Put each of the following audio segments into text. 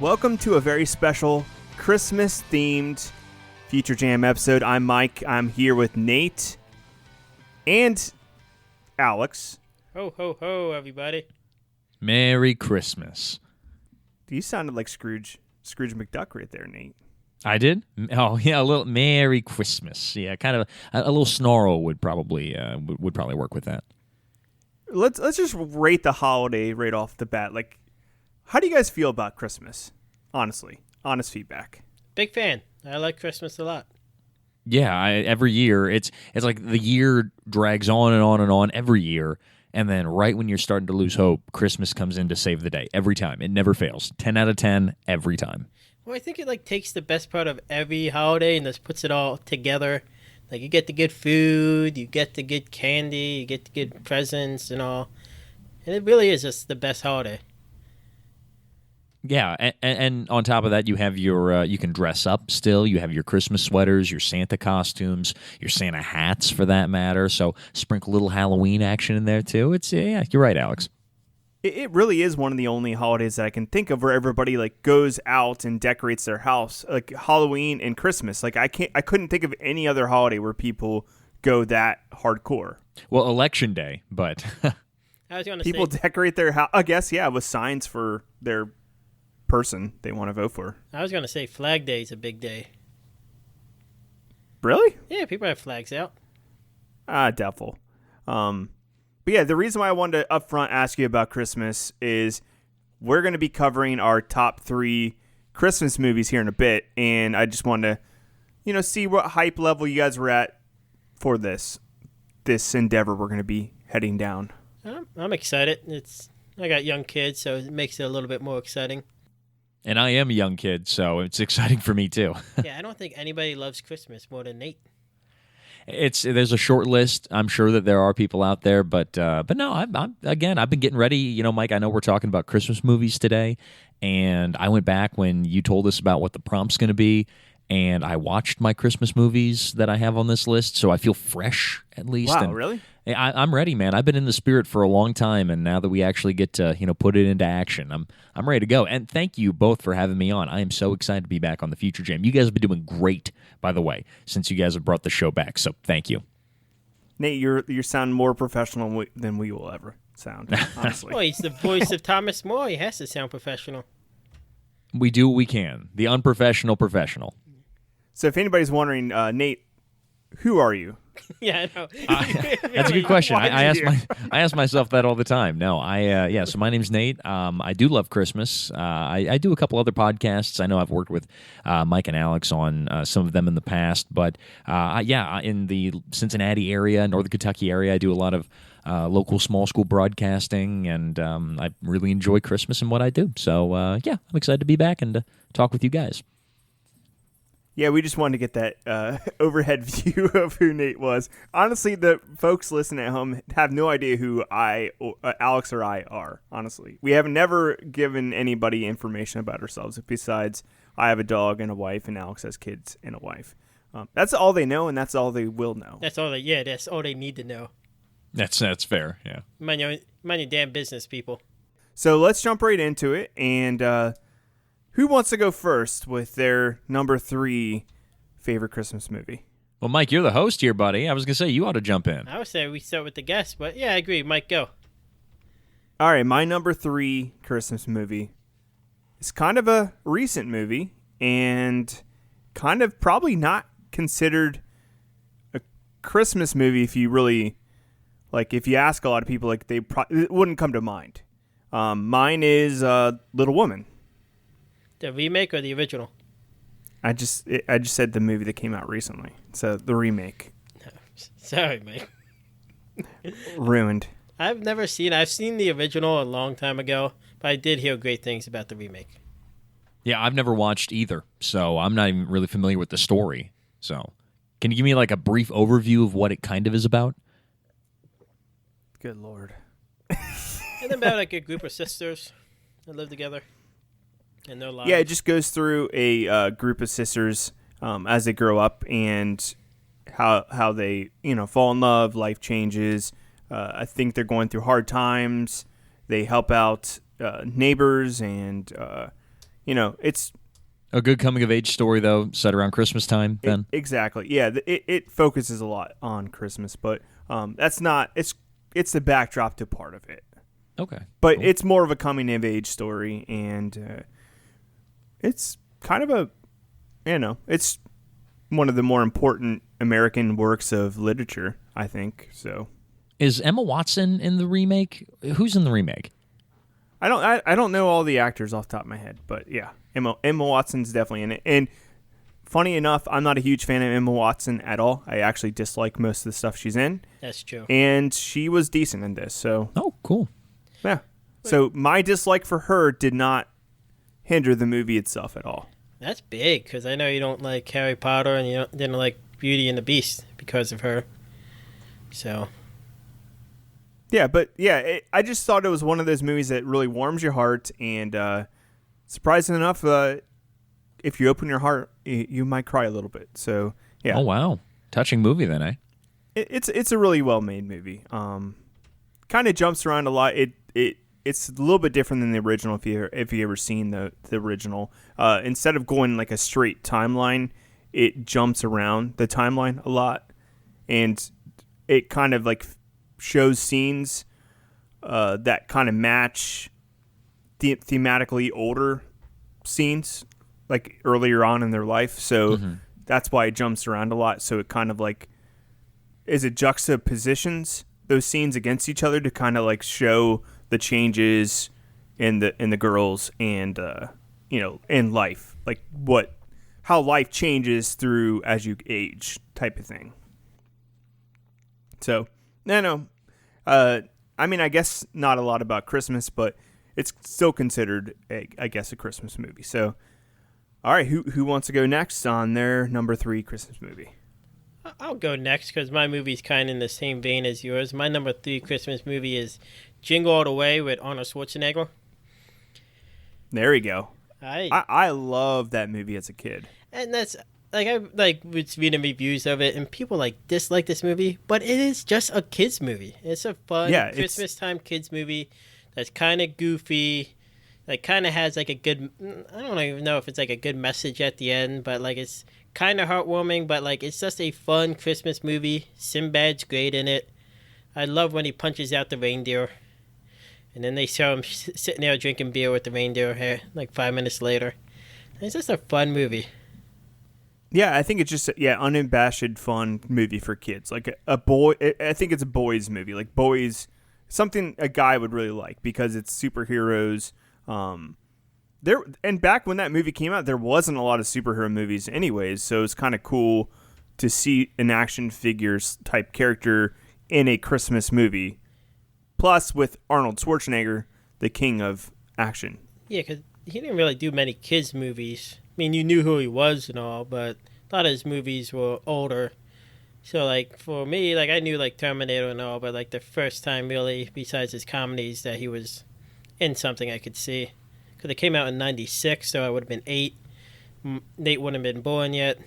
Welcome to a very special Christmas-themed Future Jam episode. I'm Mike. I'm here with Nate and Alex. Ho, ho, ho, everybody. Merry Christmas. You sounded like Scrooge McDuck right there, Nate. I did? Oh, yeah, a little Merry Christmas. Yeah, kind of a little snarl would probably work with that. Let's just rate the holiday right off the bat. Like, how do you guys feel about Christmas? Honestly, honest feedback. Big fan. I like Christmas a lot. Yeah, every year it's like the year drags on and on and on every year, and then right when you're starting to lose hope, Christmas comes in to save the day every time. It never fails. 10 out of 10 every time. Well, I think it takes the best part of every holiday and just puts it all together. Like, you get the good food, you get the good candy, you get the good presents and all. And it really is just the best holiday. Yeah, and on top of that, you have your you can dress up still. You have your Christmas sweaters, your Santa costumes, your Santa hats for that matter. So sprinkle a little Halloween action in there too. It's yeah, you're right, Alex. It really is one of the only holidays that I can think of where everybody like goes out and decorates their house, like Halloween and Christmas. Like I couldn't think of any other holiday where people go that hardcore. Well, election day, but I was gonna people say, decorate their house. I guess with signs for their person they want to vote for. I was going to say Flag Day is a big day. Really? Yeah, people have flags out. Doubtful. But yeah, the reason why I wanted to upfront ask you about Christmas is we're going to be covering our top 3 Christmas movies here in a bit, and I just wanted to, see what hype level you guys were at for this endeavor we're going to be heading down. I'm excited. I got young kids, so it makes it a little bit more exciting. and I am a young kid, so it's exciting for me too. Yeah, I don't think anybody loves Christmas more than Nate. There's a short list. I'm sure that there are people out there, but no, I've been getting ready. Mike, I know we're talking about Christmas movies today, and I went back when you told us about what the prompt's going to be, and I watched my Christmas movies that I have on this list, so I feel fresh at least. Wow, and really? I'm ready, man. I've been in the spirit for a long time, and now that we actually get to put it into action, I'm ready to go. And thank you both for having me on. I am so excited to be back on the Future Jam. You guys have been doing great, by the way, since you guys have brought the show back. So thank you, Nate. You sound more professional than we will ever sound. Honestly, Well, he's the voice of Thomas More. He has to sound professional. we do what we can. The unprofessional professional. so if anybody's wondering, Nate, who are you? Yeah, I know. That's a good question. Why I do you? I ask myself that all the time. No, so my name's Nate. I do love Christmas. I do a couple other podcasts. I know I've worked with Mike and Alex on some of them in the past, but in the Cincinnati area, Northern Kentucky area, I do a lot of local small school broadcasting, and I really enjoy Christmas and what I do. So I'm excited to be back and to talk with you guys. Yeah, we just wanted to get that overhead view of who Nate was. Honestly, the folks listening at home have no idea who Alex or I are, honestly. We have never given anybody information about ourselves besides I have a dog and a wife, and Alex has kids and a wife. That's all they know, and that's all they will know. That's all they need to know. That's fair, yeah. Mind your damn business, people. So let's jump right into it, and who wants to go first with their number 3 favorite Christmas movie? Well, Mike, you're the host here, buddy. I was going to say, you ought to jump in. I would say we start with the guest, but yeah, I agree. Mike, go. All right, my number 3 Christmas movie is kind of a recent movie and kind of probably not considered a Christmas movie if you really, if you ask a lot of people, it wouldn't come to mind. Mine is Little Woman. The remake or the original? I just said the movie that came out recently. So the remake. Sorry, Mike. Ruined. I've never seen it. I've seen the original a long time ago, but I did hear great things about the remake. Yeah, I've never watched either, so I'm not even really familiar with the story. So, can you give me a brief overview of what it kind of is about? Good Lord. And about a group of sisters that live together in their lives. Yeah, it just goes through a group of sisters as they grow up and how they fall in love, life changes. I think they're going through hard times. They help out neighbors and it's A good coming of age story though, set around Christmas time. Then exactly, yeah. It focuses a lot on Christmas, but that's not. It's the backdrop to part of it. okay, But cool. it's more of a coming of age story, and it's kind of it's one of the more important American works of literature, I think. So Is Emma Watson in the remake? Who's in the remake? I don't know all the actors off the top of my head, but yeah, Emma Watson's definitely in it. And funny enough, I'm not a huge fan of Emma Watson at all. I actually dislike most of the stuff she's in, That's true. and she was decent in this. So Oh, cool. yeah, so my dislike for her did not hinder the movie itself at all. That's big because I know you don't like Harry Potter and you didn't like Beauty and the Beast because of her. So Yeah, but yeah, I just thought it was one of those movies that really warms your heart, and surprisingly enough, if you open your heart, you might cry a little bit. So yeah, Oh wow, touching movie then, eh? it's a really well made movie. Kind of jumps around a lot. It's a little bit different than the original. If you ever seen the original, instead of going like a straight timeline, it jumps around the timeline a lot, and it kind of like shows scenes that kind of match thematically older scenes, like earlier on in their life. So that's why it jumps around a lot. So it kind of like it juxtapositions those scenes against each other to kind of like show the changes in the girls and in life, like how life changes through as you age, type of thing. So no, I mean, I guess not a lot about Christmas, but it's still considered I guess a Christmas movie. So all right, who wants to go next on their number 3 Christmas movie? I'll go next because my movie's kind of in the same vein as yours. My number 3 Christmas movie is Jingle All the Way with Arnold Schwarzenegger. There we go. I I loved that movie as a kid. and that's like I like was reading reviews of it, and people like dislike this movie, but it is just a kids movie. It's a fun Christmas time kids movie that's kind of goofy. Like kind of has like a good. I don't even know if it's like a good message at the end, but like it's kind of heartwarming. But like it's just a fun Christmas movie. Sinbad's great in it. I love when he punches out the reindeer, and then they show him sitting there drinking beer with the reindeer here, like 5 minutes later. It's just a fun movie. Yeah, I think it's just unabashed fun movie for kids. Like a boy, I think it's a boys movie. Like boys, something a guy would really like because it's superheroes. There and back when that movie came out, there wasn't a lot of superhero movies, anyways. So it's kind of cool to see an action figures type character in a Christmas movie. Plus, with Arnold Schwarzenegger, the king of action. Yeah, because he didn't really do many kids movies. I mean, you knew who he was and all, but a lot of his movies were older. So, like, for me, like, I knew, like, Terminator and all, but, like, the first time, really, besides his comedies, that he was in something I could see. Because it came out in 96, so I would have been 8. Nate wouldn't have been born yet.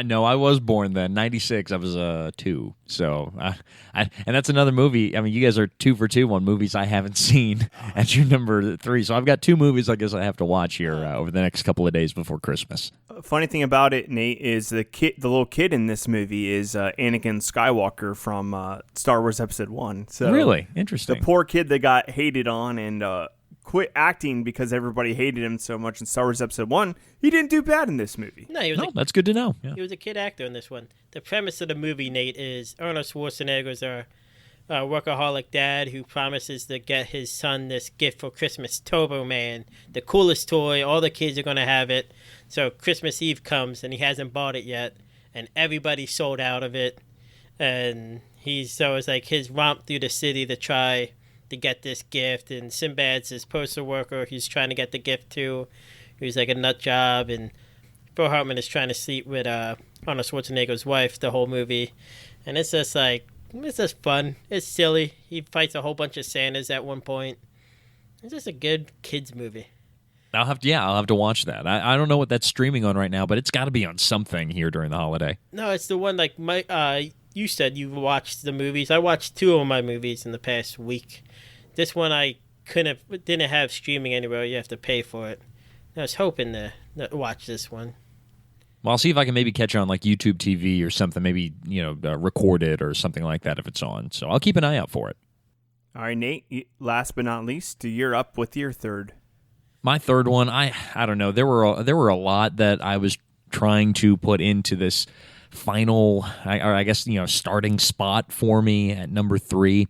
No, I was born then. 96, I was 2. So, and that's another movie. I mean, you guys are 2 for 2 on movies I haven't seen at your number 3. So I've got 2 movies I guess I have to watch here over the next couple of days before Christmas. Funny thing about it, Nate, is the little kid in this movie is Anakin Skywalker from Star Wars Episode 1. So Really? Interesting. the poor kid that got hated on and quit acting because everybody hated him so much in Star Wars Episode 1, he didn't do bad in this movie. No, he was that's good to know. Yeah. He was a kid actor in this one. The premise of the movie, Nate, is Arnold Schwarzenegger's a workaholic dad who promises to get his son this gift for Christmas, Turbo Man, the coolest toy. All the kids are going to have it. So Christmas Eve comes, and he hasn't bought it yet, and everybody's sold out of it. And it's like his romp through the city to try to get this gift, and Sinbad's his postal worker he's trying to get the gift to, who's like a nut job, and Phil Hartman is trying to sleep with Arnold Schwarzenegger's wife the whole movie, and it's just fun. It's silly. He fights a whole bunch of Santas at one point. It's just a good kids movie. I'll have to watch that. I don't know what that's streaming on right now, but it's got to be on something here during the holiday. No, it's the one like you said you watched the movies. I watched 2 of my movies in the past week. This one I didn't have streaming anywhere. You have to pay for it. I was hoping to watch this one. Well, I'll see if I can maybe catch it on like YouTube TV or something, maybe, record it or something like that if it's on. So I'll keep an eye out for it. All right, Nate, last but not least, you're up with your third. My third one, I don't know. There were a lot that I was trying to put into this final, I guess, starting spot for me at number 3.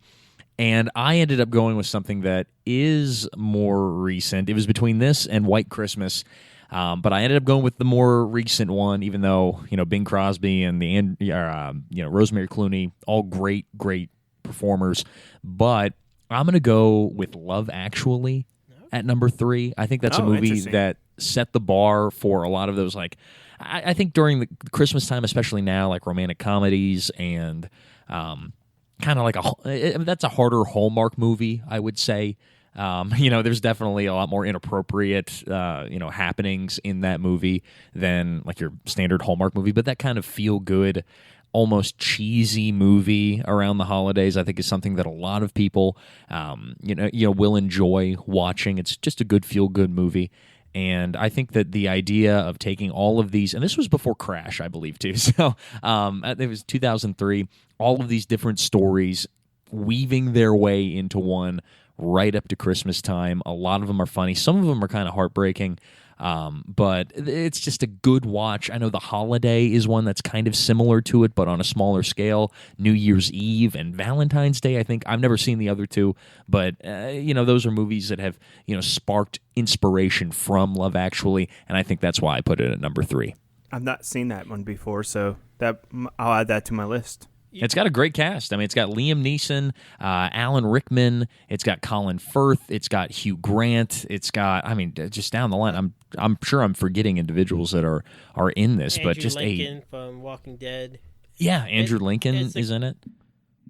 And I ended up going with something that is more recent. It was between this and White Christmas. But I ended up going with the more recent one, even though, Bing Crosby and Rosemary Clooney, all great performers. But I'm going to go with Love Actually at number 3. I think that's a movie that set the bar for a lot of those, like, I think during the Christmas time, especially now, like romantic comedies and kind of like that's a harder Hallmark movie, I would say. There's definitely a lot more inappropriate, happenings in that movie than like your standard Hallmark movie. But that kind of feel good, almost cheesy movie around the holidays, I think, is something that a lot of people, will enjoy watching. It's just a good feel good movie. And I think that the idea of taking all of these, and this was before Crash, I believe, too. So it was 2003, all of these different stories weaving their way into one right up to Christmas time. A lot of them are funny. Some of them are kind of heartbreaking, but it's just a good watch. I know The Holiday is one that's kind of similar to it, but on a smaller scale. New Year's Eve and Valentine's Day, I think. I've never seen the other two, but, those are movies that have, sparked inspiration from Love Actually, and I think that's why I put it at number 3. I've not seen that one before, so I'll add that to my list. It's got a great cast. I mean, it's got Liam Neeson, Alan Rickman. It's got Colin Firth. It's got Hugh Grant. It's got, just down the line. I'm sure I'm forgetting individuals that are in this, Andrew but just Lincoln from Walking Dead. Yeah, Andrew Lincoln is in it.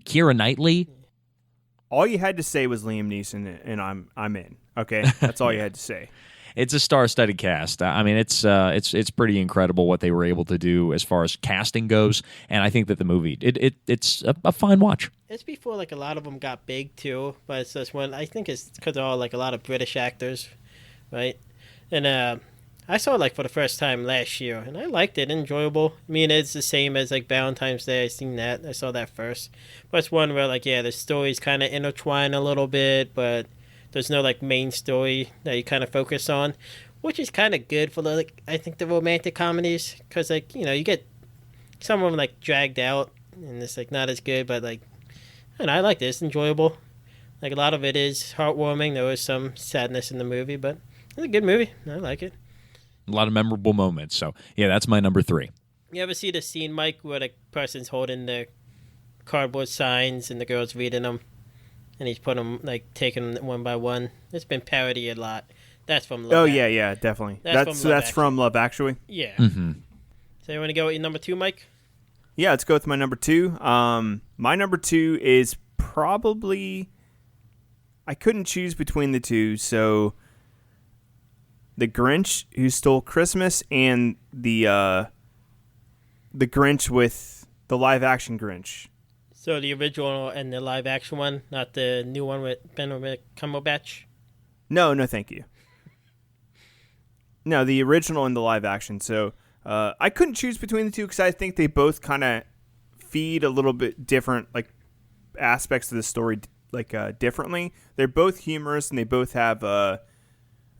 Keira Knightley. All you had to say was Liam Neeson, and I'm in. Okay, that's all you had to say. It's a star-studded cast. I mean, it's pretty incredible what they were able to do as far as casting goes, and I think that the movie it's a fine watch. It's before like a lot of them got big too, but it's just one. I think it's because they're all like a lot of British actors, right? And I saw it like for the first time last year, and I liked it. Enjoyable. I mean, it's the same as like Valentine's Day. I seen that. I saw that first, but it's one where like the stories kind of intertwine a little bit, but there's no like main story that you kind of focus on, which is kind of good for I think the romantic comedies, because you get some of them like dragged out and it's like not as good, but I like this. Enjoyable. Like a lot of it is heartwarming. There was some sadness in the movie, but it's a good movie. I like it. A lot of memorable moments. So yeah, that's my number 3. You ever see the scene, Mike, where the person's holding the cardboard signs and the girl's reading them? And he's put them, taking them one by one. It's been parodied a lot. That's from Love Actually. Yeah, definitely. That's from Love Actually. Yeah. Mm-hmm. So you want to go with your number 2, Mike? Yeah, let's go with my number 2. My number 2 is probably, I couldn't choose between the two, so The Grinch Who Stole Christmas and the Grinch with the live-action Grinch. So the original and the live-action one, not the new one with Benedict Cumberbatch? No, thank you. No, the original and the live-action. So I couldn't choose between the two because I think they both kind of feed a little bit different aspects of the story differently. They're both humorous and they both have a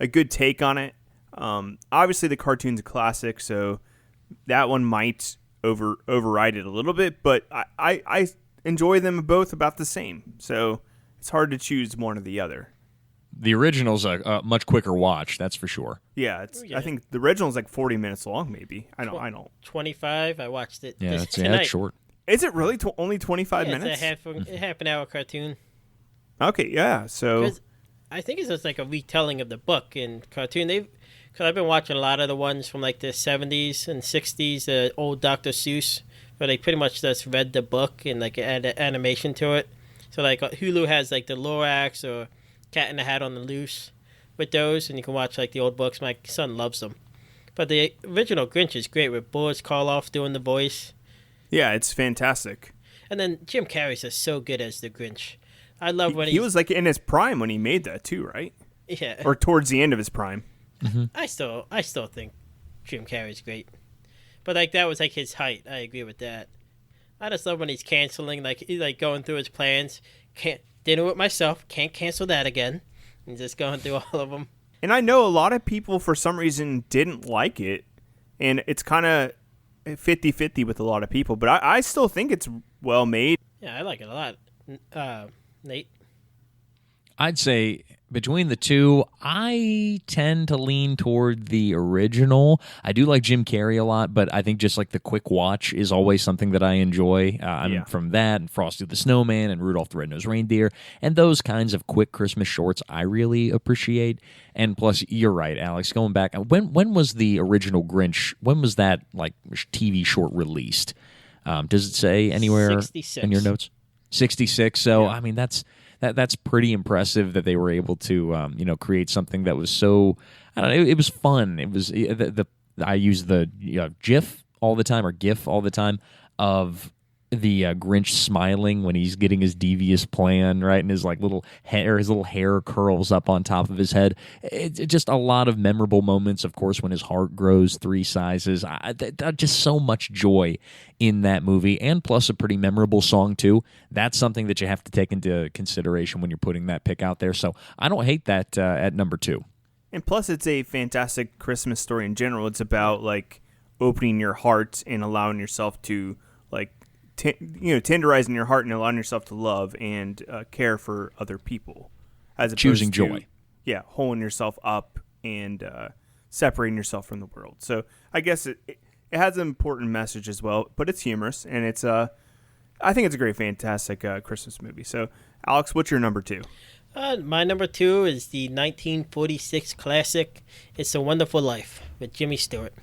good take on it. Obviously, the cartoon's a classic, so that one might override it a little bit, but I enjoy them both about the same, so it's hard to choose one or the other. The original's a much quicker watch, that's for sure. Yeah, I think the original's 40 minutes long, maybe. I don't. 25. I watched it. Yeah, tonight. that's short. Is it really only 25 minutes? It's a half an hour cartoon. Okay, yeah. So I think it's just a retelling of the book and cartoon. Because I've been watching a lot of the ones from the 70s and 60s, the old Dr. Seuss, where they pretty much just read the book and add animation to it. So Hulu has the Lorax or Cat in the Hat on the Loose with those, and you can watch the old books. My son loves them. But the original Grinch is great with Boris Karloff doing the voice. Yeah, it's fantastic. And then Jim Carrey's just so good as the Grinch. I love when he was in his prime when he made that too, right? Yeah. Or towards the end of his prime. I still think Jim Carrey's great, but like that was like his height. I agree with that. I just love when he's canceling, like he's like going through his plans. Can't dinner with myself. Can't cancel that again. And just going through all of them. And I know a lot of people for some reason didn't like it, and it's kind of 50-50 with a lot of people. But I still think it's well made. Yeah, I like it a lot. Nate? I'd say between the two, I tend to lean toward the original. I do like Jim Carrey a lot, but I think just like the quick watch is always something that I enjoy. From that and Frosty the Snowman and Rudolph the Red-Nosed Reindeer and those kinds of quick Christmas shorts I really appreciate. And plus, you're right, Alex, going back, when was the original Grinch, when was that like TV short released? Does it say anywhere 66. in your notes? 66. So, Yeah. I mean, that's pretty impressive that they were able to create something that was so, I don't know, it was fun. It was I use the GIF all the time, or GIF all the time, of the Grinch smiling when he's getting his devious plan, right, and his like little hair curls up on top of his head. It's just a lot of memorable moments. Of course, when his heart grows 3 sizes, just so much joy in that movie, and plus a pretty memorable song too. That's something that you have to take into consideration when you're putting that pick out there. So I don't hate that at number 2. And plus, it's a fantastic Christmas story in general. It's about like opening your heart and allowing yourself to like tenderizing your heart and allowing yourself to love and care for other people, as opposed choosing to, joy. Yeah, holding yourself up and separating yourself from the world. So I guess it has an important message as well, but it's humorous, and it's I think it's a great, fantastic Christmas movie. So, Alex, what's your number 2? My number 2 is the 1946 classic It's a Wonderful Life with Jimmy Stewart.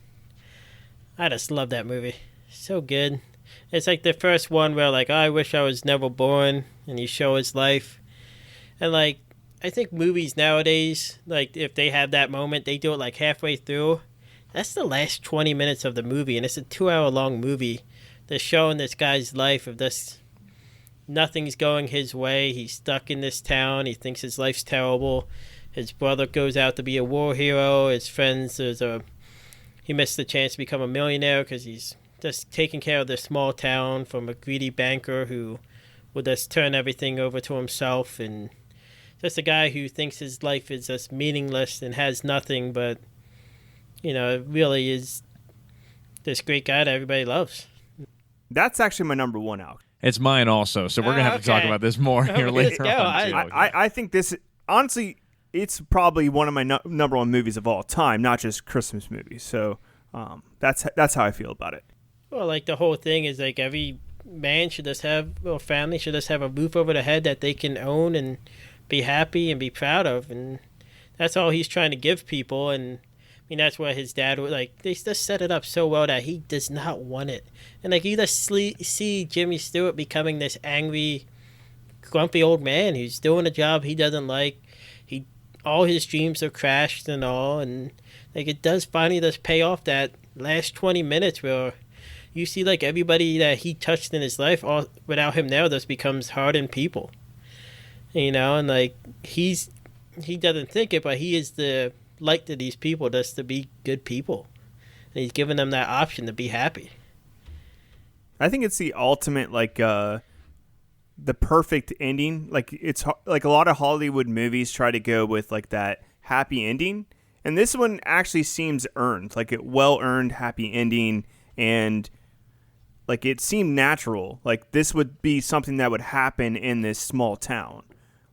I just love that movie. So good. It's like the first one where like, oh, I wish I was never born, and you show his life. And like, I think movies nowadays, like if they have that moment, they do it like halfway through. That's the last 20 minutes of the movie, and it's a 2-hour-long movie. They're showing this guy's life of this. Nothing's going his way. He's stuck in this town. He thinks his life's terrible. His brother goes out to be a war hero. His friends, he missed the chance to become a millionaire because he's just taking care of this small town from a greedy banker who will just turn everything over to himself, and just a guy who thinks his life is just meaningless and has nothing, but it really is this great guy that everybody loves. That's actually my number 1, Alex. It's mine also, so we're going to have to talk about this more here later go. on. I think this, honestly, it's probably one of my number 1 movies of all time, not just Christmas movies. So that's how I feel about it. Well, like the whole thing is like every man should just have, or family should just have a roof over their head that they can own and be happy and be proud of. And that's all he's trying to give people. And I mean, that's what his dad would like. They just set it up so well that he does not want it. And like you just see Jimmy Stewart becoming this angry, grumpy old man who's doing a job he doesn't like. All his dreams are crashed and all. And like it does finally just pay off that last 20 minutes where you see like everybody that he touched in his life, all without him now, just becomes hardened people. And like he doesn't think it, but he is the light to these people just to be good people. And he's giving them that option to be happy. I think it's the ultimate, like, the perfect ending. Like, it's like a lot of Hollywood movies try to go with like that happy ending, and this one actually seems earned, like a well-earned happy ending, and like it seemed natural. Like this would be something that would happen in this small town.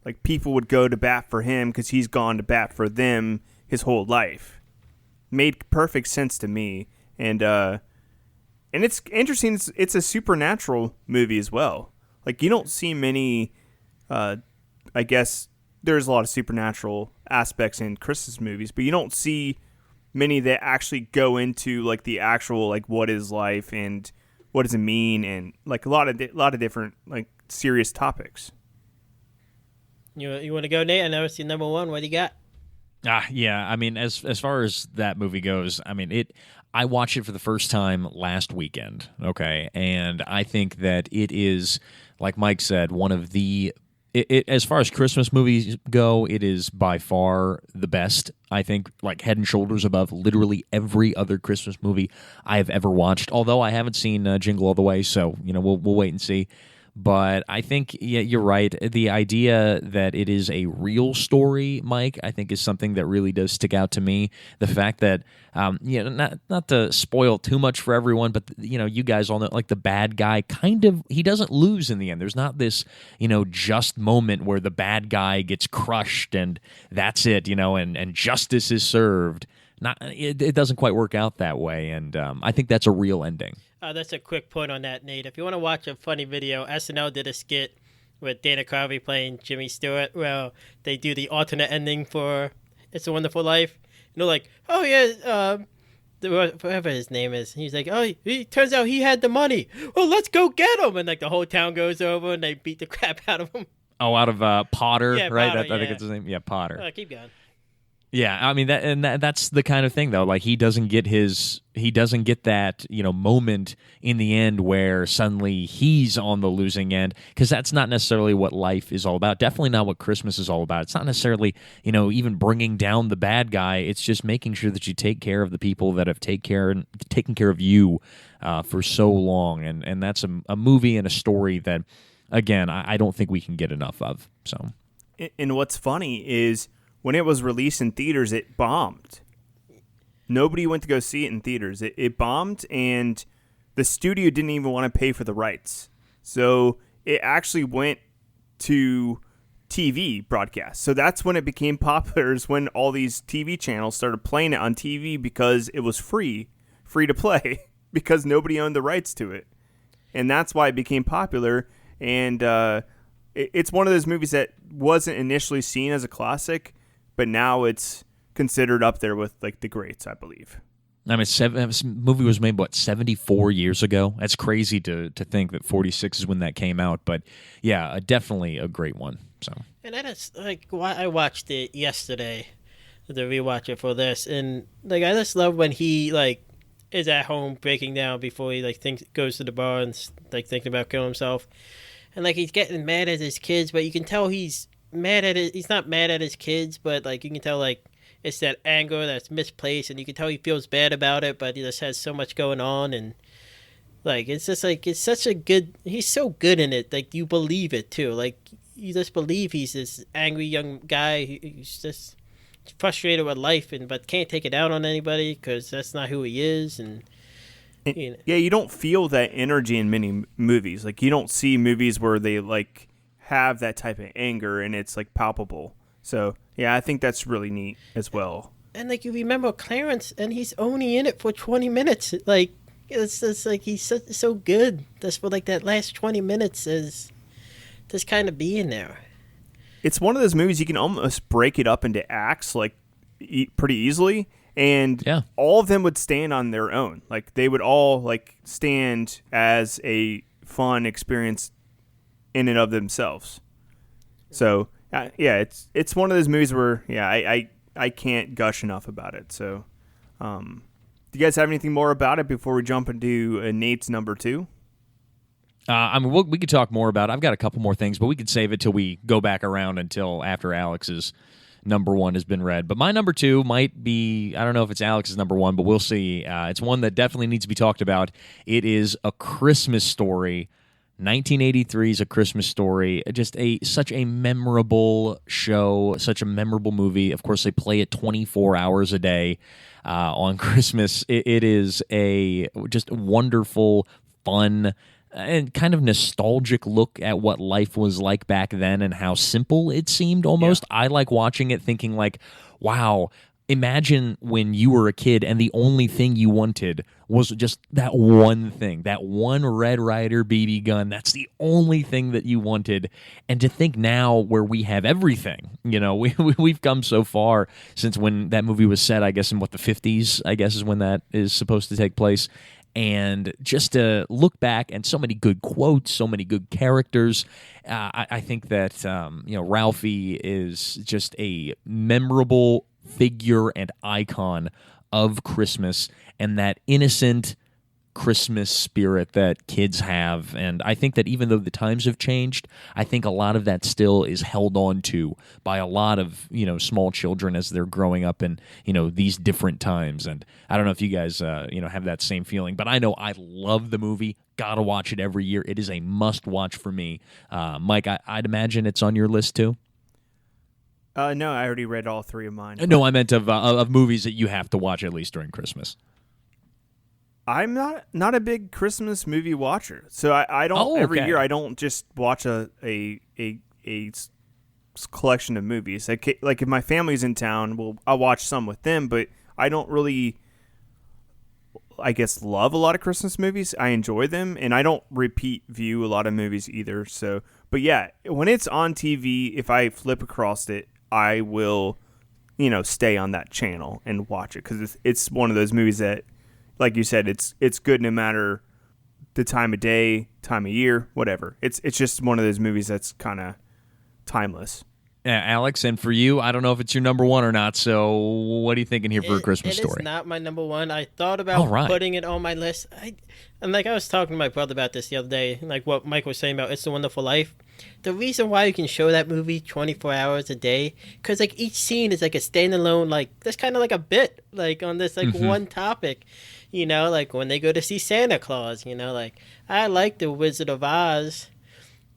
Like people would go to bat for him because he's gone to bat for them his whole life. Made perfect sense to me, and it's interesting. It's a supernatural movie as well. Like you don't see many. I guess there's a lot of supernatural aspects in Christmas movies, but you don't see many that actually go into like the actual like what is life and what does it mean, and like a lot of different like serious topics. You want to go, Nate? I know it's your number 1. What do you got? Yeah. I mean, as far as that movie goes, I mean, I watched it for the first time last weekend, okay? And I think that it is, like Mike said, one of the as far as Christmas movies go, it is by far the best. I think, like, head and shoulders above literally every other Christmas movie I have ever watched. Although I haven't seen Jingle All the Way, so we'll wait and see. But I think, yeah, you're right. The idea that it is a real story, Mike, I think is something that really does stick out to me. The fact that, not to spoil too much for everyone, but, you guys all know, like, the bad guy he doesn't lose in the end. There's not this, just moment where the bad guy gets crushed and that's it, and justice is served. It doesn't quite work out that way, and I think that's a real ending. That's a quick point on that, Nate. If you want to watch a funny video, SNL did a skit with Dana Carvey playing Jimmy Stewart, where they do the alternate ending for It's a Wonderful Life. And they're like, oh, yeah, whatever his name is. He's like, oh, he turns out he had the money. Well, let's go get him. And, like, the whole town goes over, and they beat the crap out of him. Oh, out of Potter, yeah, right? Potter, I think it's his name. Yeah, Potter. Keep going. Yeah, I mean that's the kind of thing though. Like he doesn't get that moment in the end where suddenly he's on the losing end, because that's not necessarily what life is all about. Definitely not what Christmas is all about. It's not necessarily even bringing down the bad guy. It's just making sure that you take care of the people that have taken care of you for so long, and that's a movie and a story that, again, I don't think we can get enough of. So, and what's funny is, when it was released in theaters, it bombed. Nobody went to go see it in theaters. It bombed, and the studio didn't even want to pay for the rights. So it actually went to TV broadcast. So that's when it became popular, is when all these TV channels started playing it on TV, because it was free to play, because nobody owned the rights to it. And that's why it became popular. And it's one of those movies that wasn't initially seen as a classic, but now it's considered up there with, like, the greats, I believe. I mean, this movie was made, 74 years ago? That's crazy to think that 46 is when that came out. But, yeah, definitely a great one. So. And that is, like, why I watched it yesterday, to rewatch it for this. And, like, I just love when he, like, is at home breaking down before he, like, goes to the bar and, like, thinking about killing himself. And, like, he's getting mad at his kids, but you can tell he's mad at it. He's not mad at his kids, but, like, you can tell, like, it's that anger that's misplaced, and you can tell he feels bad about it, but he just has so much going on, and, like, it's just, like, it's such a good, he's so good in it, like, you believe it too, like, you just believe he's this angry young guy who's just frustrated with life, but can't take it out on anybody because that's not who he is. And yeah, you don't feel that energy in many movies. Like, you don't see movies where they, like, have that type of anger and it's, like, palpable. So, yeah, I think that's really neat as well. And, like, you remember Clarence, and he's only in it for 20 minutes. Like, it's just, like, he's so good. Just for, like, that last 20 minutes is just kind of being there. It's one of those movies you can almost break it up into acts, like, pretty easily. And all of them would stand on their own. Like, they would all, like, stand as a fun experience in and of themselves. So, yeah, it's one of those movies where, I can't gush enough about it. So, do you guys have anything more about it before we jump into Nate's number 2? I mean, we could talk more about it. I've got a couple more things, but we could save it till we go back around until after Alex's number 1 has been read. But my number 2 might be, I don't know if it's Alex's number 1, but we'll see. It's one that definitely needs to be talked about. It is A Christmas Story. 1983's A Christmas Story. Just such a memorable show, such a memorable movie. Of course, they play it 24 hours a day on Christmas. It is a just wonderful, fun, and kind of nostalgic look at what life was like back then and how simple it seemed almost. Yeah. I like watching it thinking like, wow, imagine when you were a kid and the only thing you wanted was just that one thing, that one Red Ryder BB gun. That's the only thing that you wanted. And to think now where we have everything, we've come so far since when that movie was set, I guess in the 50s, I guess is when that is supposed to take place. And just to look back and so many good quotes, so many good characters, I think that Ralphie is just a memorable figure and icon of Christmas, and that innocent, Christmas spirit that kids have. And I think that even though the times have changed, I think a lot of that still is held on to by a lot of, small children as they're growing up in, these different times. And I don't know if you guys, have that same feeling, but I know I love the movie. Gotta watch it every year. It is a must-watch for me. Mike, I'd imagine it's on your list too? No, I already read all three of mine. No, I meant of movies that you have to watch at least during Christmas. I'm not a big Christmas movie watcher, so I don't every year. I don't just watch a collection of movies. Like if my family's in town, I'll watch some with them, but I don't really, I guess, love a lot of Christmas movies. I enjoy them, and I don't repeat view a lot of movies either. So, but yeah, when it's on TV, if I flip across it, I will, stay on that channel and watch it because it's one of those movies that, like you said, it's good no matter the time of day, time of year, whatever. It's just one of those movies that's kind of timeless. Yeah, Alex, and for you, I don't know if it's your number one or not, so what are you thinking here for A Christmas Story? It is not my number one. I thought about putting it on my list. I was talking to my brother about this the other day, like what Mike was saying about It's a Wonderful Life. The reason why you can show that movie 24 hours a day, because like each scene is like a standalone, like that's kind of like a bit, like on this like one topic, like when they go to see Santa Claus, like I like the Wizard of Oz.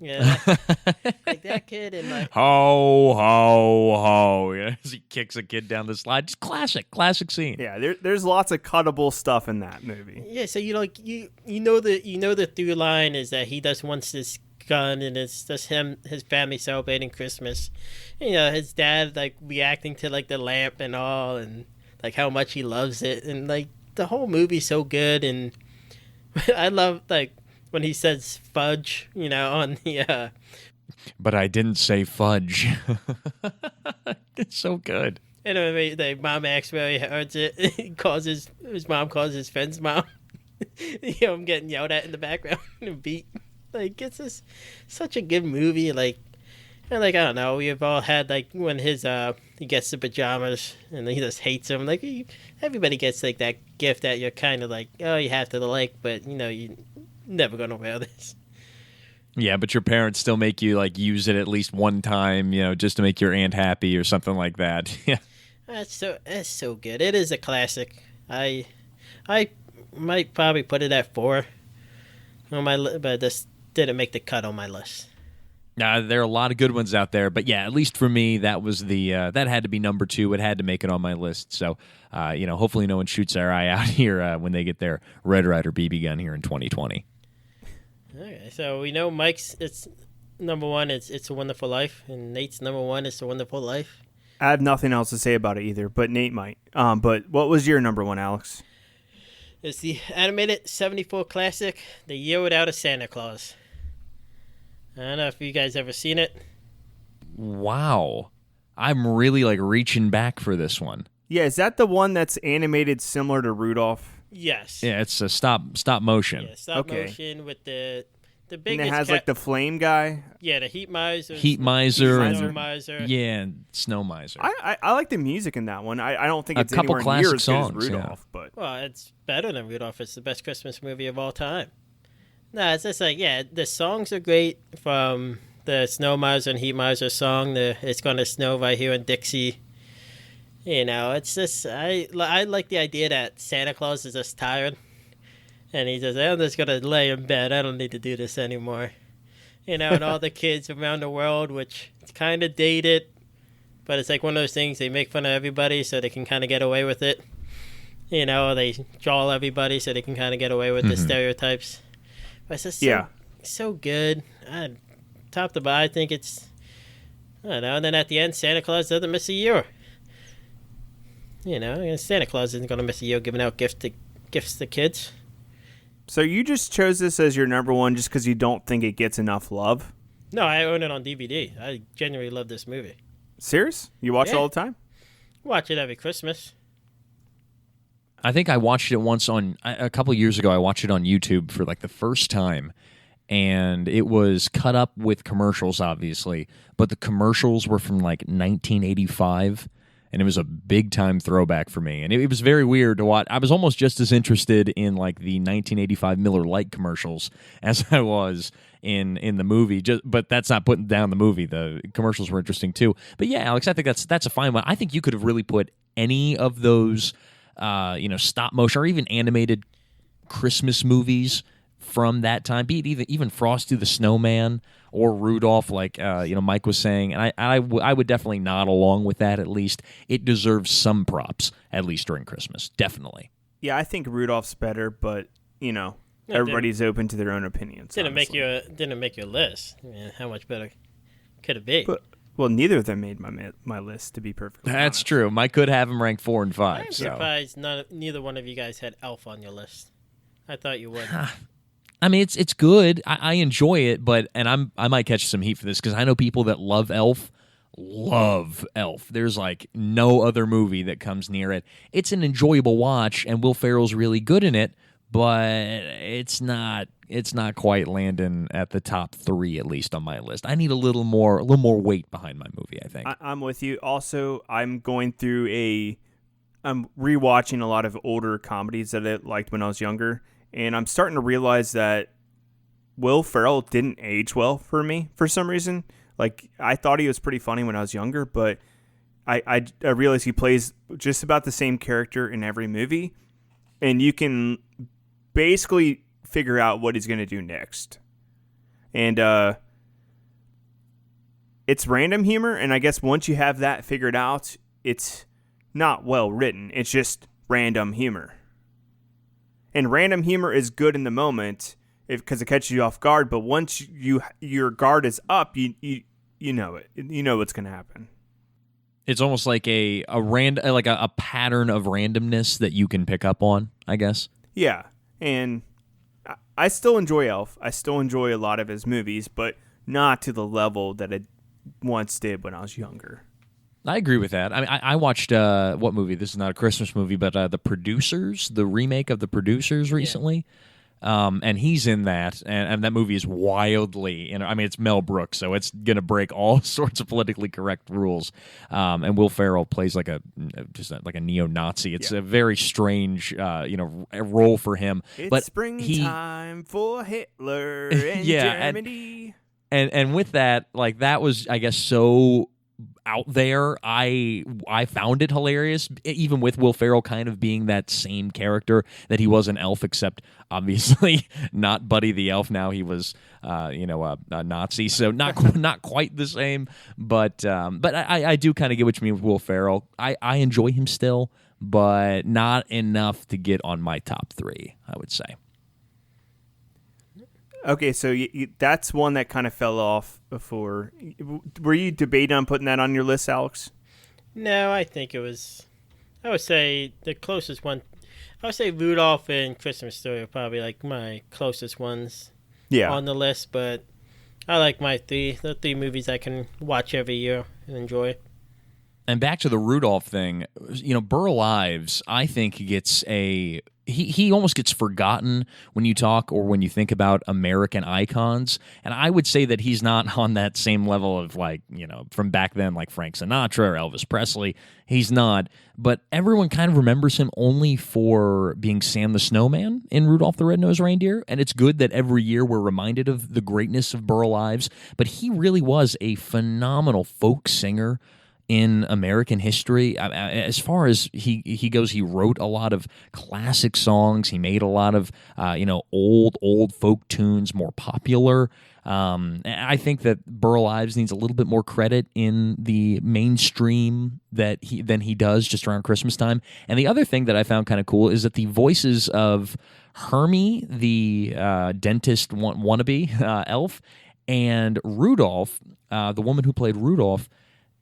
Yeah, like that kid and like ho ho ho. As he kicks a kid down the slide, just classic scene. Yeah, there's lots of cuttable stuff in that movie. Yeah, so you know the through line is that he just wants this gun and it's just his family celebrating Christmas. His dad like reacting to like the lamp and all and like how much he loves it and like the whole movie's so good and I love like when he says fudge, on the... But I didn't say fudge. It's so good. And the mom acts where he heard it. His mom calls his friend's mom. I'm getting yelled at in the background and beat. Like, it's just such a good movie. Like, and like, I don't know, we've all had, like, when he gets the pajamas and he just hates them. Like, everybody gets, like, that gift that you're kind of like, oh, you have to like, but, you never gonna wear this. Yeah, but your parents still make you like use it at least one time, just to make your aunt happy or something like that. Yeah, that's so good. It is a classic. I might probably put it at 4 on my list, but this didn't make the cut on my list. There are a lot of good ones out there, but yeah, at least for me, that was that had to be number 2. It had to make it on my list. So, hopefully no one shoots their eye out here when they get their Red Ryder BB gun here in 2020. Okay, so we know Mike's it's number 1. It's a Wonderful Life, and Nate's number 1 is a Wonderful Life. I have nothing else to say about it either, but Nate might. But what was your number 1, Alex? It's the animated 74 classic, The Year Without a Santa Claus. I don't know if you guys ever seen it. Wow. I'm really like reaching back for this one. Yeah, is that the one that's animated similar to Rudolph? Yes. Yeah, it's a stop motion. Yeah, stop motion with the biggest. And it has like the flame guy. Yeah, the Heat Miser. Snow Miser. Yeah, Snow Miser. I like the music in that one. I don't think it's a couple anywhere classic near as songs, good as Rudolph, but well, it's better than Rudolph. It's the best Christmas movie of all time. No, it's just like the songs are great from the Snow Miser and Heat Miser song. It's Gonna Snow right here in Dixie. It's just I like the idea that Santa Claus is just tired, and he says, "I'm just gonna lay in bed. I don't need to do this anymore." And all the kids around the world, which it's kind of dated, but it's like one of those things they make fun of everybody so they can kind of get away with it. They draw everybody so they can kind of get away with the stereotypes. But it's just so good. Top to bottom, I think it's I don't know. And then at the end, Santa Claus doesn't miss a year. Santa Claus isn't going to miss a year giving out gifts to kids. So you just chose this as your number 1 just because you don't think it gets enough love? No, I own it on DVD. I genuinely love this movie. Serious? You watch it all the time? Watch it every Christmas. I think I watched it once a couple years ago. I watched it on YouTube for like the first time, and it was cut up with commercials, obviously, but the commercials were from like 1985. and it was a big time throwback for me. And it was very weird to watch. I was almost just as interested in like the 1985 Miller Lite commercials as I was in the movie. But that's not putting down the movie. The commercials were interesting too. But yeah, Alex, I think that's a fine one. I think you could have really put any of those, stop motion or even animated Christmas movies from that time, be it even Frosty the Snowman or Rudolph, like Mike was saying, and I would definitely nod along with that. At least it deserves some props, at least during Christmas, definitely. Yeah, I think Rudolph's better, but everybody's open to their own opinions. Didn't make your list. I mean, how much better could it be? Well, neither of them made my list, to be perfectly honest. That's true. Mike could have them ranked 4 and 5. I'm surprised neither one of you guys had Elf on your list. I thought you would. I mean, it's good. I enjoy it, I might catch some heat for this because I know people that love Elf. There's like no other movie that comes near it. It's an enjoyable watch, and Will Ferrell's really good in it, but it's not quite landing at the top 3, at least on my list. I need a little more weight behind my movie, I think. I'm with you. Also, I'm rewatching a lot of older comedies that I liked when I was younger. And I'm starting to realize that Will Ferrell didn't age well for me for some reason. Like, I thought he was pretty funny when I was younger, but I realize he plays just about the same character in every movie. And you can basically figure out what he's going to do next. And it's random humor. And I guess once you have that figured out, it's not well written. It's just random humor. And random humor is good in the moment because it catches you off guard. But once your guard is up, you know it. You know what's going to happen. It's almost like a pattern of randomness that you can pick up on, I guess. Yeah, and I still enjoy Elf. I still enjoy a lot of his movies, but not to the level that it once did when I was younger. I agree with that. I mean, I watched what movie? This is not a Christmas movie, but The Producers, the remake of The Producers recently. Yeah. And he's in that, and that movie is wildly. I mean, it's Mel Brooks, so it's gonna break all sorts of politically correct rules. And Will Ferrell plays like a neo-Nazi. It's a very strange, role for him. It's springtime for Hitler and Germany. And with that, like that was, I guess, so out there. I found it hilarious, even with Will Ferrell kind of being that same character that he was in Elf, except obviously not Buddy the Elf. Now he was, a Nazi, so not quite the same. But I do kind of get what you mean with Will Ferrell. I enjoy him still, but not enough to get on my top 3, I would say. Okay, so that's one that kind of fell off before. Were you debating on putting that on your list, Alex? No, I think it was. I would say the closest one. I would say Rudolph and Christmas Story are probably like my closest ones on the list. But I like the 3 movies I can watch every year and enjoy. And back to the Rudolph thing, Burl Ives, I think gets he almost gets forgotten when you talk or when you think about American icons. And I would say that he's not on that same level of from back then, like Frank Sinatra or Elvis Presley. He's not. But everyone kind of remembers him only for being Sam the Snowman in Rudolph the Red-Nosed Reindeer. And it's good that every year we're reminded of the greatness of Burl Ives. But he really was a phenomenal folk singer in American history. As far as he goes, he wrote a lot of classic songs. He made a lot of old folk tunes more popular. I think that Burl Ives needs a little bit more credit in the mainstream than he does just around Christmas time. And the other thing that I found kind of cool is that the voices of Hermie, the dentist wannabe elf, and Rudolph, the woman who played Rudolph,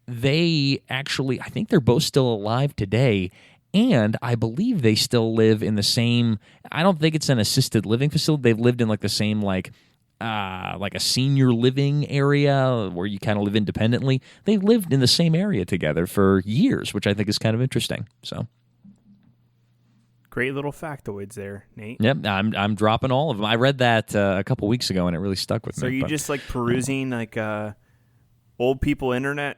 they actually, I think they're both still alive today, and I believe they still live in the same, I don't think it's an assisted living facility. They've lived in like the same like a senior living area where you kind of live independently. They've lived in the same area together for years, which I think is kind of interesting. So great little factoids there, Nate. Yep, I'm dropping all of them. I read that a couple weeks ago, and it really stuck with me. So you just like perusing like old people internet?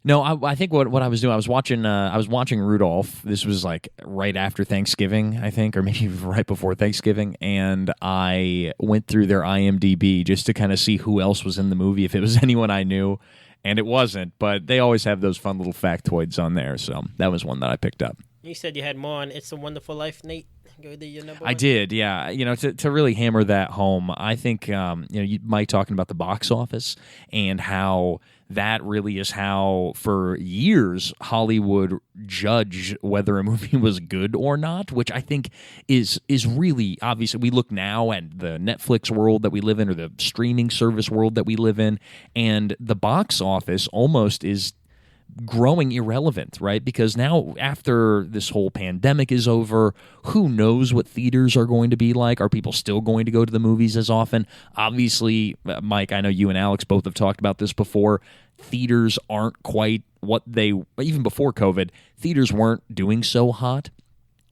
No, I think what I was doing, I was watching Rudolph. This was like right after Thanksgiving, I think, or maybe right before Thanksgiving, and I went through their IMDb just to kind of see who else was in the movie, if it was anyone I knew, and it wasn't. But they always have those fun little factoids on there, so that was one that I picked up. You said you had more on It's a Wonderful Life, Nate. Go to your number I one. did, yeah. To really hammer that home, I think Mike talking about the box office and how that really is how, for years, Hollywood judged whether a movie was good or not, which I think is really obvious. We look now at the Netflix world that we live in, or the streaming service world that we live in, and the box office almost is growing irrelevant, right? Because now, after this whole pandemic is over, who knows what theaters are going to be like? Are people still going to go to the movies as often? Obviously, Mike, I know you and Alex both have talked about this before. Theaters aren't quite what they, even before COVID, theaters weren't doing so hot.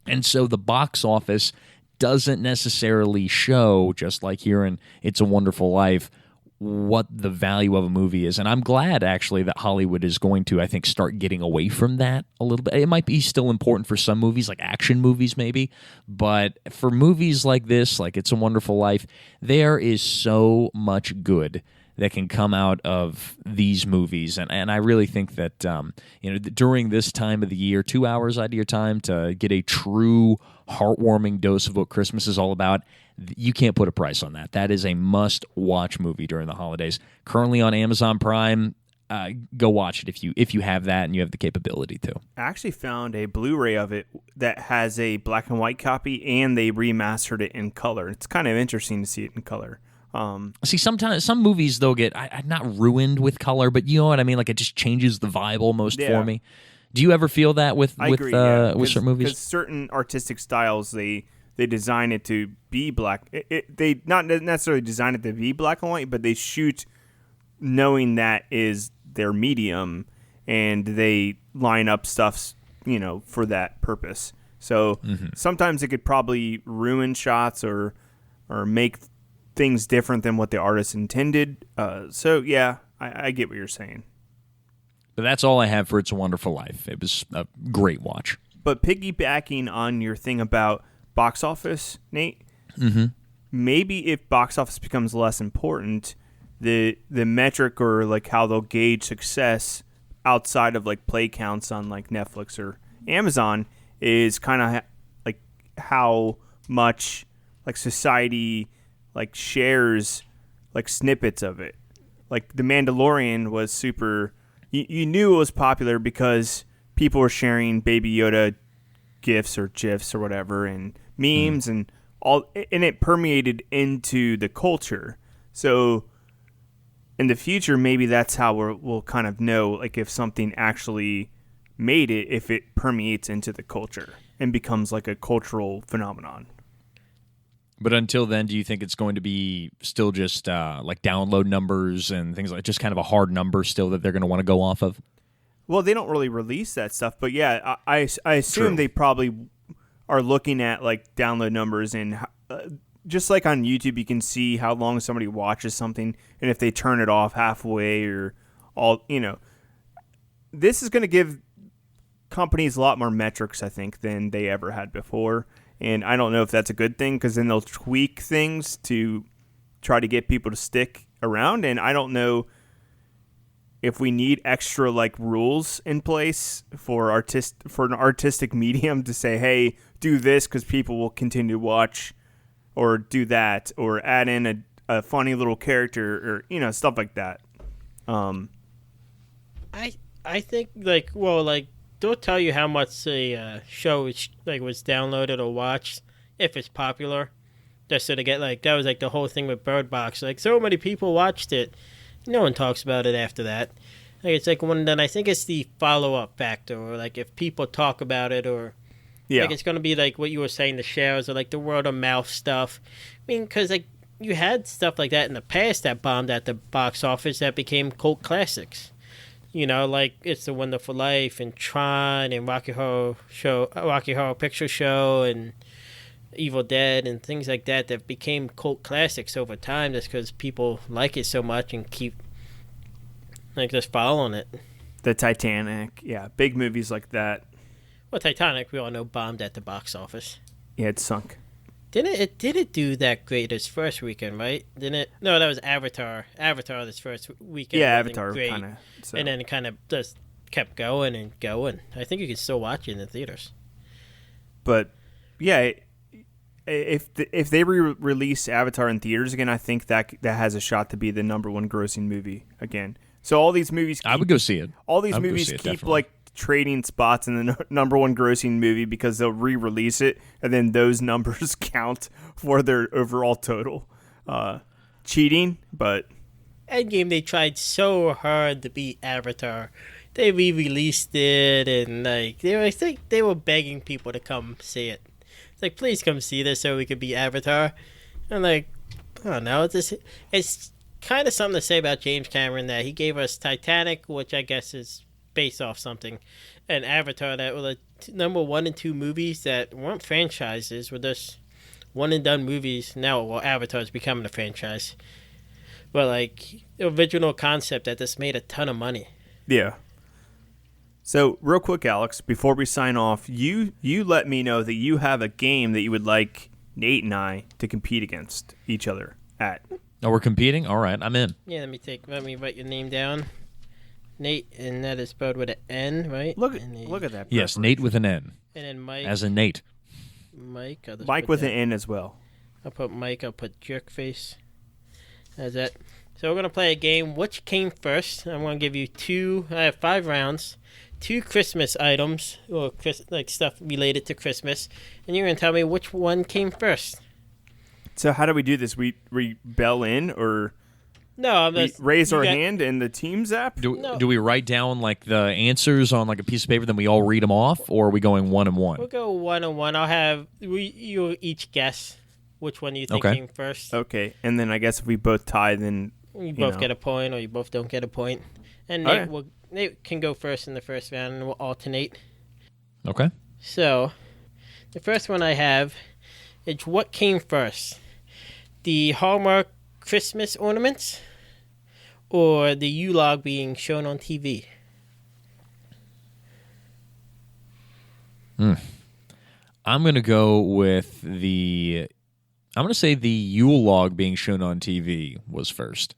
And so the box office doesn't necessarily show, just like here in It's a Wonderful Life, what the value of a movie is. And I'm glad, actually, that Hollywood is going to, I think, start getting away from that a little bit. It might be still important for some movies, like action movies maybe, but for movies like this, like It's a Wonderful Life, there is so much good that can come out of these movies. And I really think that, during this time of the year, 2 hours out of your time to get a true heartwarming dose of what Christmas is all about, you can't put a price on that. That is a must-watch movie during the holidays. Currently on Amazon Prime. Go watch it if you have that and you have the capability to. I actually found a Blu-ray of it that has a black and white copy, and they remastered it in color. It's kind of interesting to see it in color. See, sometimes some movies they'll get not ruined with color, but you know what I mean. Like it just changes the vibe almost for me. Do you ever feel that with certain movies? Because certain artistic styles they design it to be black. They not necessarily design it to be black and white, but they shoot knowing that is their medium, and they line up stuff, for that purpose. So sometimes it could probably ruin shots or make things different than what the artist intended. So yeah, I get what you're saying. But that's all I have for It's a Wonderful Life. It was a great watch. But piggybacking on your thing about box office, Nate, maybe if box office becomes less important, the metric or like how they'll gauge success outside of like play counts on like Netflix or Amazon is kind of like how much like society like shares like snippets of it. Like The Mandalorian was super. You knew it was popular because people were sharing Baby Yoda gifs or gifs or whatever and memes and all, and it permeated into the culture. So in the future, maybe that's how we'll kind of know like if something actually made it, if it permeates into the culture and becomes like a cultural phenomenon. But until then, do you think it's going to be still just like download numbers and things like just kind of a hard number still that they're going to want to go off of? Well, they don't really release that stuff, but yeah, I assume True. they probably are looking at like download numbers and just like on YouTube, you can see how long somebody watches something and if they turn it off halfway or all, this is going to give companies a lot more metrics, I think, than they ever had before. And I don't know if that's a good thing because then they'll tweak things to try to get people to stick around. And I don't know if we need extra like rules in place for an artistic medium to say, hey, do this because people will continue to watch, or do that, or add in a funny little character, or stuff like that. I think they'll tell you how much a show was downloaded or watched if it's popular, just so to get that was the whole thing with Bird Box. So many people watched it, no one talks about it after that. It's one that I think it's the follow up factor, or if people talk about it, or it's gonna be what you were saying, the shares or the word of mouth stuff. I mean, because you had stuff like that in the past that bombed at the box office that became cult classics. It's a Wonderful Life and Tron and Rocky Horror Picture Show and Evil Dead and things like that became cult classics over time just because people like it so much and keep just following it. The Titanic. Yeah, big movies like that. Well, Titanic, we all know, bombed at the box office. Yeah, it sunk. Didn't do that great its first weekend, right? Didn't it? No, that was Avatar. Avatar this first weekend. Yeah, wasn't Avatar great, kind of. So. and then it kind of just kept going and going. I think you can still watch it in the theaters. But yeah, if they release Avatar in theaters again, I think that has a shot to be the number one grossing movie again. So all these movies, I would go see it. All these I would go movies see it, keep definitely. like trading spots in the number one grossing movie because they'll re-release it, and then those numbers count for their overall total. Cheating, but Endgame, they tried so hard to beat Avatar. They re-released it, and like I think they were begging people to come see it. It's like, please come see this so we could beat Avatar. And like, I don't know, it's kind of something to say about James Cameron that he gave us Titanic, which I guess is based off something, and Avatar that were the number 1 and 2 movies that weren't franchises, were just one and done movies. Now, well, Avatar's becoming a franchise, but like the original concept that just made a ton of money. yeah. So real quick, Alex, before we sign off, you let me know that you have a game that you would like Nate and I to compete against each other at. Oh, we're competing? All right, I'm in. Yeah, let me write your name down. Nate, and that is spelled with an N, right? Look And at that. Yes, Nate with an N, And then Mike. as in Nate. Mike. I'll just Mike put with that. an N as well. I'll put Mike. I'll put Jerkface. That's that. So we're gonna play a game. Which came first? I'm gonna give you two. I have 5 rounds. 2 Christmas items, or like stuff related to Christmas, and you're gonna tell me which one came first. So how do we do this? We bell in or No, I'm we just raise you our got- hand in the Teams app? No. Do we write down like the answers on like a piece of paper, then we all read them off, or are we going one and We'll one? go 1-on-1. I'll have you each guess which one you think Okay. came first. Okay, and then I guess if we both tie, then You both know. get a point, or you both don't get a point. And Okay. Nate can go first in the first round, and we'll alternate. Okay. So, the first one I have is what came first? The Hallmark Christmas ornaments or the U-Log being shown on TV? I'm going to go with the. I'm going to say the Yule log being shown on TV was first.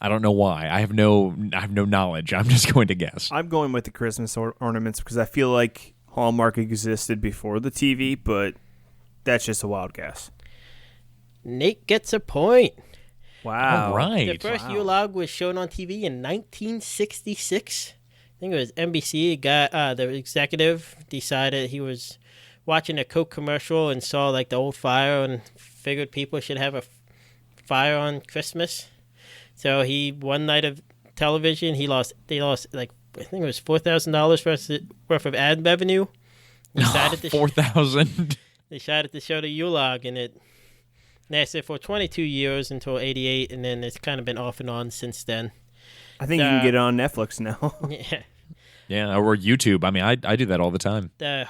I don't know why. I have no knowledge. I'm just going to guess. I'm going with the Christmas ornaments because I feel like Hallmark existed before the TV, but that's just a wild guess. Nate gets a point. Wow. All right. The first U-Log was shown on TV in 1966. I think it was NBC. The executive decided he was watching a Coke commercial and saw like the old fire and figured people should have a fire on Christmas. So one night of television, they lost like I think it was $4,000 worth of ad revenue. Decided 4,000. They decided to show the U-Log, and it lasted for 22 years until 88, and then it's kind of been off and on since then. I think you can get it on Netflix now. Yeah. Yeah, or YouTube. I mean, I do that all the time. The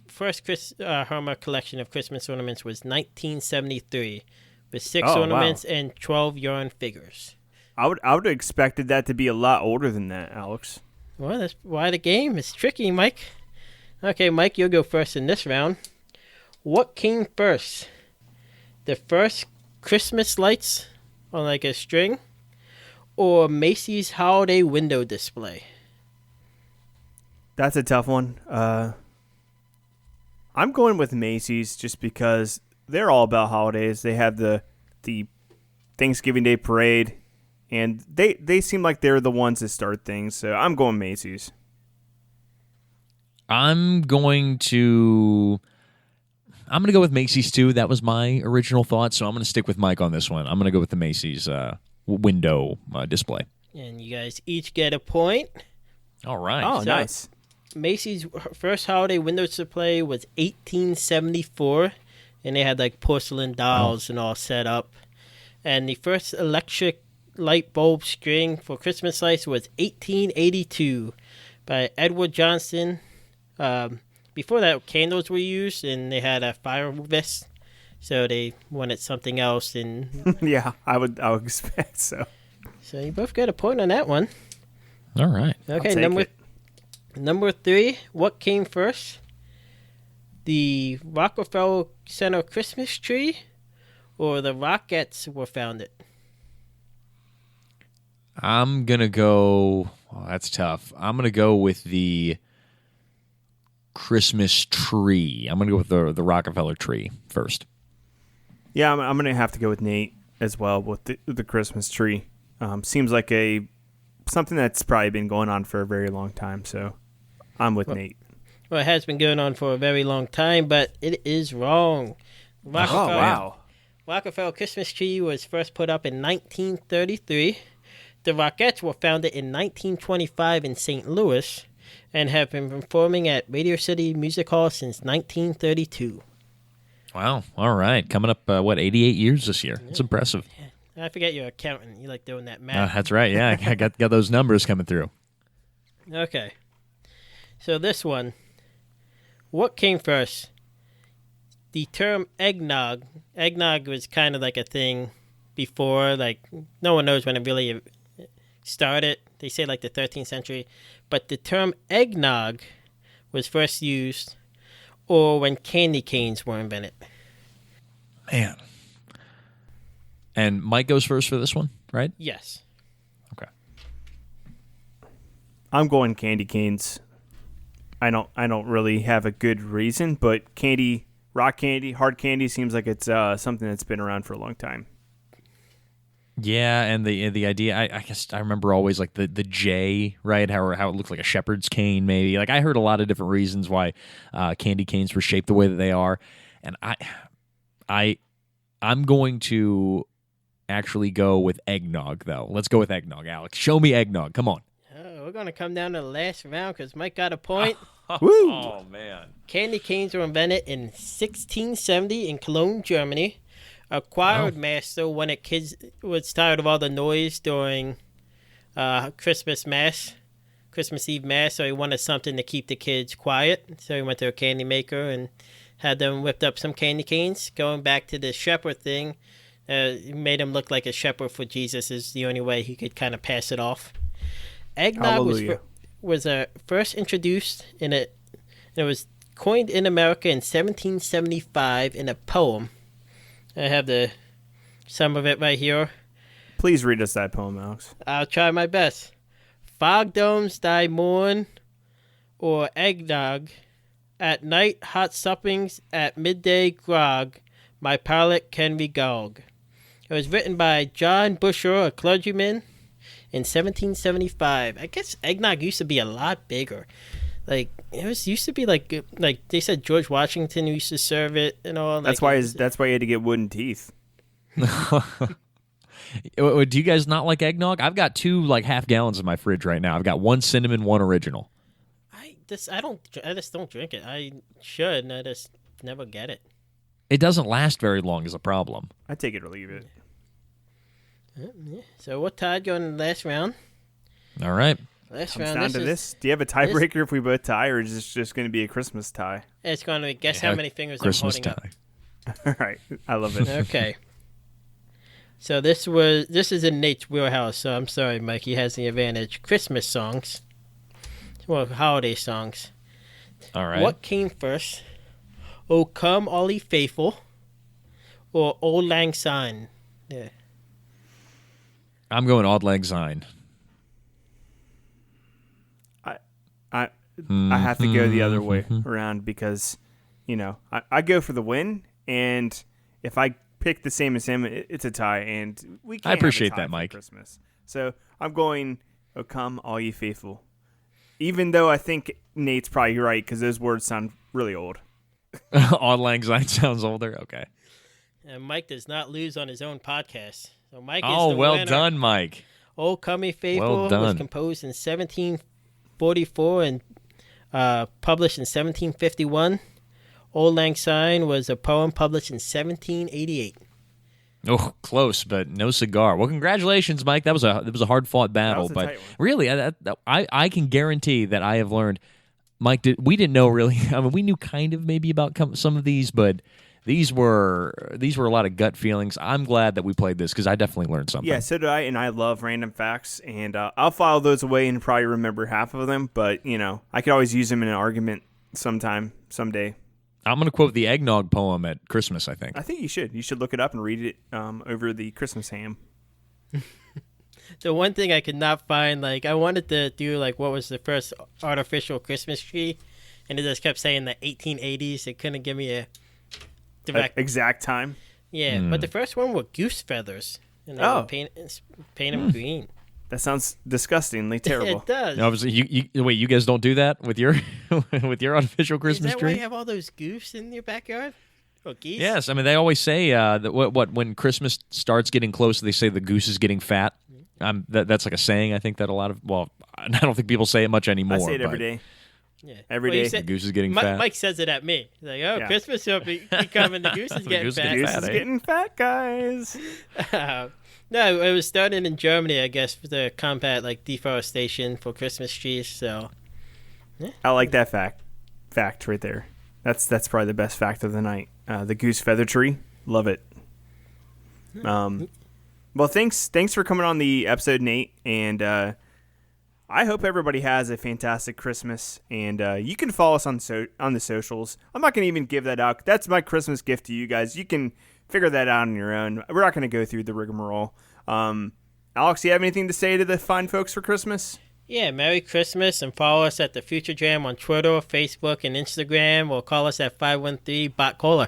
first Hallmark collection of Christmas ornaments was 1973, with 6 Oh, ornaments and 12 yarn figures. I would have expected that to be a lot older than that, Alex. Well, that's why the game is tricky, Mike. Okay, Mike, you'll go first in this round. What came first? The first Christmas lights on like a string, or Macy's holiday window display? That's a tough one. I'm going with Macy's just because they're all about holidays. They have the Thanksgiving Day parade, and they seem like they're the ones that start things. So I'm going Macy's. I'm going to go with Macy's too. That was my original thought, so I'm going to stick with Mike on this one. I'm going to go with the Macy's window display. And you guys each get a point. All right. Oh, So- nice. Macy's first holiday window display was 1874, and they had like porcelain dolls and all set up. And the first electric light bulb string for Christmas lights was 1882 by Edward Johnston. Before that, candles were used, and they had a fire vest, so they wanted something else. And Yeah, I would expect so. so you both got a point on that one. All right. Okay, take number 3. What came first? The Rockefeller Center Christmas tree, or the Rockettes were founded? I'm going to go... Oh, that's tough. I'm going to go with the Christmas tree. I'm going to go with the Rockefeller tree first. Yeah, I'm going to have to go with Nate as well with the Christmas tree. Seems like something that's probably been going on for a very long time, so I'm with Nate. Well, it has been going on for a very long time, but it is wrong. Rockefeller Christmas tree was first put up in 1933. The Rockettes were founded in 1925 in St. Louis and have been performing at Radio City Music Hall since 1932. Wow. All right. Coming up, 88 years this year. It's impressive. I forget you're an accountant. You like doing that math. That's right. Yeah, I got those numbers coming through. Okay. So this one. What came first? The term eggnog. Eggnog was kind of like a thing before. Like, no one knows when it really started. They say like the 13th century. But the term eggnog was first used or when candy canes were invented. Man. And Mike goes first for this one, right? Yes. Okay. I'm going candy canes. I don't really have a good reason, but candy, rock candy, hard candy seems like it's something that's been around for a long time. Yeah, and the idea, I guess I remember always like the J, right? How it looked like a shepherd's cane, maybe. Like I heard a lot of different reasons why candy canes were shaped the way that they are, and I'm going to actually go with eggnog though. Let's go with eggnog, Alex. Show me eggnog. Come on. We're going to come down to the last round because Mike got a point. Woo! Oh, man. Candy canes were invented in 1670 in Cologne, Germany. A choir master wanted kids was tired of all the noise during Christmas Eve Mass, so he wanted something to keep the kids quiet. So he went to a candy maker and had them whipped up some candy canes. Going back to the shepherd thing, he made him look like a shepherd for Jesus is the only way he could kind of pass it off. Eggnog was first introduced it was coined in America in 1775 in a poem. I have some of it right here. Please read us that poem, Alex. I'll try my best. Fog domes thy morn, or eggnog. At night hot suppings, at midday grog. My palate can regog. It was written by John Busher, a clergyman, in 1775. I guess eggnog used to be a lot bigger. Like used to be like they said George Washington used to serve it and all. That's why he had to get wooden teeth. Do you guys not like eggnog? I've got 2 like half gallons in my fridge right now. I've got 1 cinnamon, 1 original. I just don't drink it. I should, and I just never get it. It doesn't last very long is a problem. I take it or leave it. So we're tied going to the last round. All right. Last Comes round. down to this. Do you have a tiebreaker if we both tie, or is this just going to be a Christmas tie? It's going to be guess how many fingers Christmas I'm holding tie. All right. I love it. Okay. So this is in Nate's wheelhouse, so I'm sorry, Mike. He has the advantage. Christmas songs. Well, holiday songs. All right. What came first? O Come All Ye Faithful, or Old Lang Syne? Yeah. I'm going Auld Lang Syne. I have to go the other way around because, I go for the win, and if I pick the same as him, it's a tie, and we can't. I appreciate have a tie that, Mike. for Christmas. So I'm going, "O Come All Ye Faithful," even though I think Nate's probably right because those words sound really old. Auld Lang Syne sounds older. Okay. And Mike does not lose on his own podcast. So Mike is Oh, the well winner. done, Mike. O Come Ye Faithful Well done. was composed in 1744 and published in 1751. Old Lang Syne was a poem published in 1788. Oh, close, but no cigar. Well, congratulations, Mike. That was a hard fought battle, That was a but tight one. really, I can guarantee that I have learned. Mike, we didn't know really. I mean, we knew kind of maybe about some of these, but these were a lot of gut feelings. I'm glad that we played this because I definitely learned something. Yeah, so did I, and I love random facts, and I'll file those away and probably remember half of them, but, I could always use them in an argument someday. I'm going to quote the eggnog poem at Christmas, I think. I think you should. You should look it up and read it over the Christmas ham. The one thing I could not find, I wanted to do, what was the first artificial Christmas tree, and it just kept saying the 1880s. It couldn't give me a direct exact time. Yeah, but the first one were goose feathers, and they were paint them green. That sounds disgustingly terrible. It does. Obviously, you guys don't do that with your with your artificial Christmas Is that tree? why you have all those goose in your backyard? Or geese? Yes, I mean they always say that when Christmas starts getting close, they say the goose is getting fat. That's like a saying. I think that a lot of I don't think people say it much anymore. I say it every day. Yeah. Every day. The goose is getting fat. Mike says it at me. He's like, "Oh, Christmas will be coming. The goose is getting fat. The goose is getting fat, guys." No, it was started in Germany, I guess, to combat deforestation for Christmas trees. So, yeah. I like that fact right there. That's probably the best fact of the night. The goose feather tree, love it. Well, thanks for coming on the episode, Nate, and I hope everybody has a fantastic Christmas. And you can follow us on the socials. I'm not going to even give that out. That's my Christmas gift to you guys. You can figure that out on your own. We're not going to go through the rigmarole. Alex, you have anything to say to the fine folks for Christmas? Yeah, Merry Christmas, and follow us at the Future Jam on Twitter, Facebook, and Instagram, or call us at 513-BOT-COLA.